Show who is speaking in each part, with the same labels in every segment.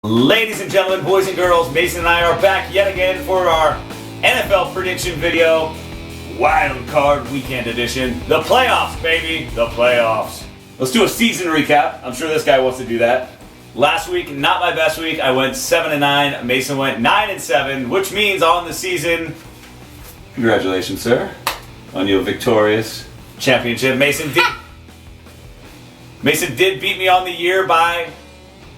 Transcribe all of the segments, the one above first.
Speaker 1: Ladies and gentlemen, boys and girls, Mason and I are back yet again for our NFL prediction video, Wildcard Weekend edition. The playoffs, baby, the playoffs. Let's do a season recap. I'm sure this guy wants to do that. Last week, not my best week. I went 7-9. Mason went 9-7, which means on the season, congratulations, sir, on your victorious championship. Mason did beat me on the year by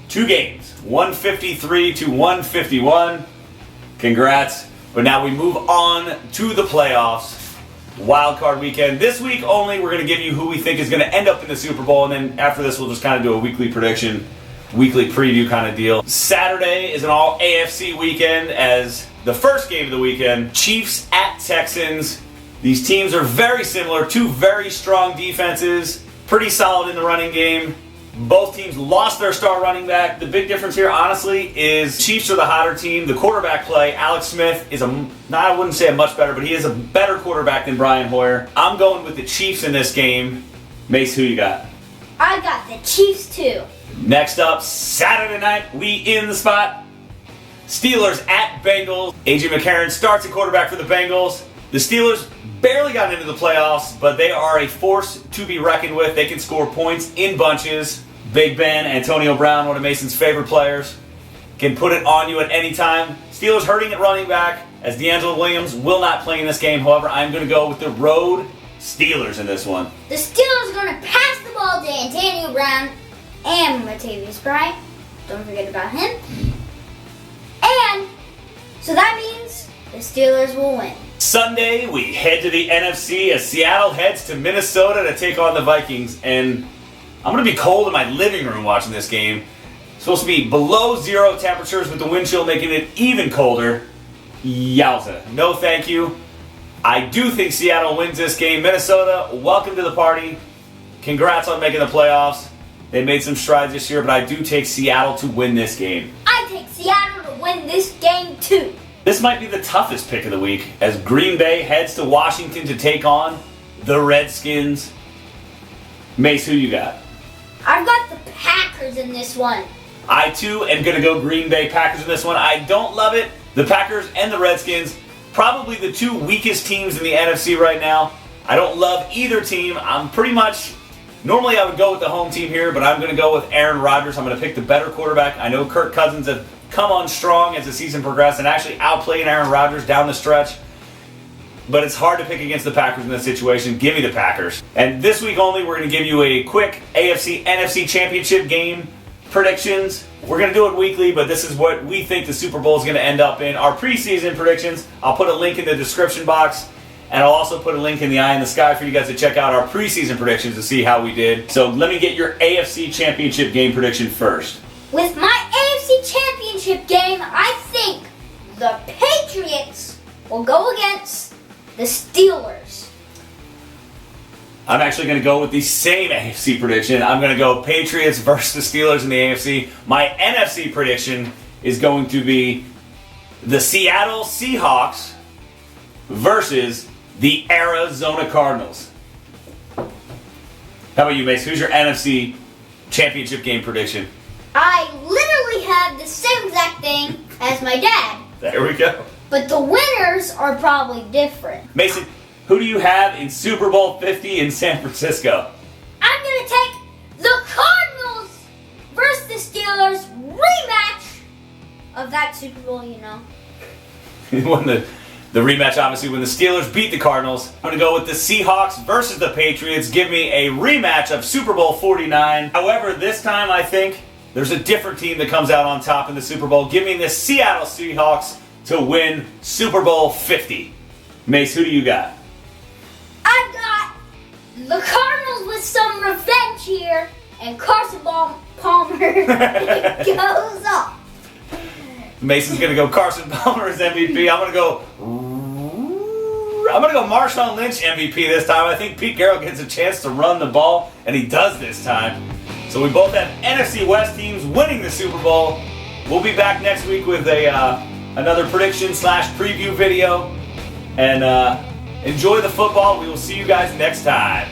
Speaker 1: 2 games. 153 to 151. Congrats. But now we move on to the playoffs. Wildcard weekend. This week only, we're going to give you who we think is going to end up in the Super Bowl. And then after this, we'll just kind of do a weekly prediction, weekly preview kind of deal. Saturday is an all AFC weekend as the first game of the weekend. Chiefs at Texans. These teams are very similar. 2 very strong defenses. Pretty solid in the running game. Both teams lost their star running back. The big difference here, honestly, is Chiefs are the hotter team. The quarterback play, Alex Smith, is I wouldn't say a much better, but he is a better quarterback than Brian Hoyer. I'm going with the Chiefs in this game. Mace, who you got?
Speaker 2: I got the Chiefs too.
Speaker 1: Next up, Saturday night, we in the spot. Steelers at Bengals. A.J. McCarron starts at quarterback for the Bengals. The Steelers barely got into the playoffs, but they are a force to be reckoned with. They can score points in bunches. Big Ben, Antonio Brown, one of Mason's favorite players, can put it on you at any time. Steelers hurting at running back, as D'Angelo Williams will not play in this game. However, I'm going to go with the road Steelers in this one.
Speaker 2: The Steelers are going to pass the ball to Antonio Brown and Latavius Bryant. Don't forget about him. And so that means the Steelers will win.
Speaker 1: Sunday, we head to the NFC as Seattle heads to Minnesota to take on the Vikings. And I'm going to be cold in my living room watching this game. It's supposed to be below 0 temperatures with the wind chill making it even colder. Yowza. No thank you. I do think Seattle wins this game. Minnesota, welcome to the party. Congrats on making the playoffs. They made some strides this year, but I do take Seattle to win this game.
Speaker 2: I take Seattle to win this game too.
Speaker 1: This might be the toughest pick of the week as Green Bay heads to Washington to take on the Redskins. Mace, who you got?
Speaker 2: I've got the Packers in this one.
Speaker 1: I too am going to go Green Bay Packers in this one. I don't love it. The Packers and the Redskins, probably the 2 weakest teams in the NFC right now. I don't love either team. I'm pretty much, normally I would go with the home team here, but I'm going to go with Aaron Rodgers. I'm going to pick the better quarterback. I know Kirk Cousins have come on strong as the season progressed and actually outplayed Aaron Rodgers down the stretch. But it's hard to pick against the Packers in this situation. Give me the Packers. And this week only, we're going to give you a quick AFC, NFC championship game predictions. We're going to do it weekly, but this is what we think the Super Bowl is going to end up in. Our preseason predictions, I'll put a link in the description box, and I'll also put a link in the eye in the sky for you guys to check out our preseason predictions to see how we did. So let me get your AFC championship game prediction first.
Speaker 2: With my AFC championship game, I think the Patriots will go against the Steelers.
Speaker 1: I'm actually going to go with the same AFC prediction. I'm going to go Patriots versus the Steelers in the AFC. My NFC prediction is going to be the Seattle Seahawks versus the Arizona Cardinals. How about you, Mace? Who's your NFC championship game prediction?
Speaker 2: I literally have the same exact thing as my dad.
Speaker 1: There we go.
Speaker 2: But the winners are probably different.
Speaker 1: Mason, who do you have in Super Bowl 50 in San Francisco?
Speaker 2: I'm going to take the Cardinals versus the Steelers rematch of that Super Bowl, you know.
Speaker 1: When the rematch, obviously, when the Steelers beat the Cardinals. I'm going to go with the Seahawks versus the Patriots. Give me a rematch of Super Bowl 49. However, this time I think there's a different team that comes out on top in the Super Bowl. Give me the Seattle Seahawks to win Super Bowl 50. Mace, who do you got?
Speaker 2: I've got the Cardinals with some revenge here, and Carson Palmer goes off.
Speaker 1: Mason's gonna go Carson Palmer as MVP. I'm gonna go Marshawn Lynch MVP this time. I think Pete Carroll gets a chance to run the ball, and he does this time. So we both have NFC West teams winning the Super Bowl. We'll be back next week with another prediction / preview video. And enjoy the football. We will see you guys next time.